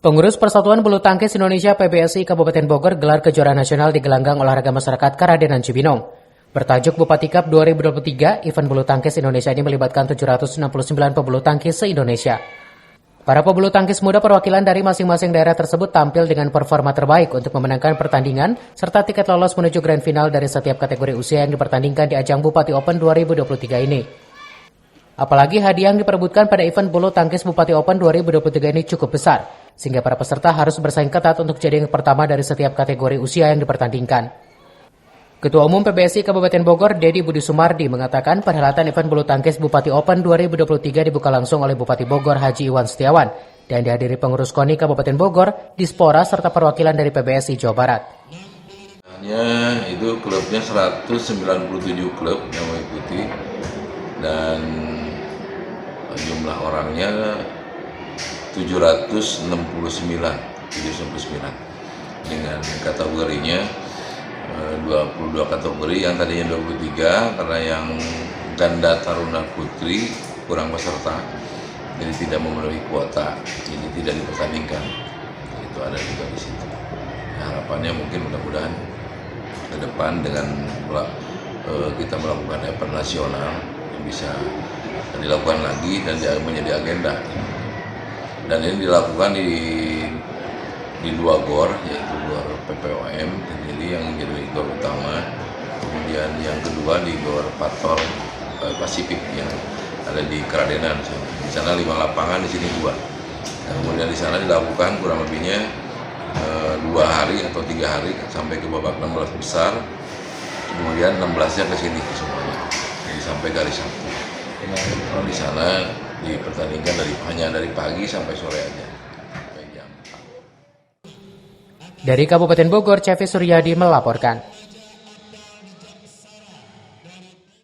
Pengurus Persatuan Bulu Tangkis Indonesia PBSI Kabupaten Bogor gelar kejuaraan nasional di gelanggang olahraga masyarakat Karadenan Cibinong. Bertajuk Bupati Cup 2023, event bulu tangkis Indonesia ini melibatkan 769 pebulu tangkis se-Indonesia. Para pebulu tangkis muda perwakilan dari masing-masing daerah tersebut tampil dengan performa terbaik untuk memenangkan pertandingan serta tiket lolos menuju grand final dari setiap kategori usia yang dipertandingkan di ajang Bupati Open 2023 ini. Apalagi hadiah yang diperebutkan pada event bulu tangkis Bupati Open 2023 ini cukup besar, sehingga para peserta harus bersaing ketat untuk jadi yang pertama dari setiap kategori usia yang dipertandingkan. Ketua Umum PBSI Kabupaten Bogor, Dedi Budi Sumardi, mengatakan perhelatan event bulu tangkis Bupati Open 2023 dibuka langsung oleh Bupati Bogor Haji Iwan Setiawan dan dihadiri pengurus KONI Kabupaten Bogor, Dispora, serta perwakilan dari PBSI Jawa Barat. Itu klubnya 197 klub yang mengikuti dan jumlah orangnya 769 dengan kategorinya 22 kategori, yang tadinya 23 karena yang ganda taruna putri kurang peserta jadi tidak memenuhi kuota, jadi tidak dipertandingkan. Itu ada juga di situ. Harapannya mungkin mudah-mudahan ke depan dengan kita melakukan event nasional yang bisa dilakukan lagi dan menjadi agenda. Dan ini dilakukan di dua GOR, yaitu GOR PPOM, jadi yang jadi GOR utama, kemudian yang kedua di GOR Pator Pasifik yang ada di Karadenan. Di sana 5 lapangan, di sini 2. Dan kemudian di sana dilakukan kurang lebihnya 2 hari atau 3 hari sampai ke babak 16 besar, kemudian 16-nya ke sini semuanya, jadi sampai garis Sabtu. Kalau di sana dipertandingkan hanya dari pagi sampai sore aja, sampai jam 4. Dari Kabupaten Bogor, Cevi Suryadi melaporkan.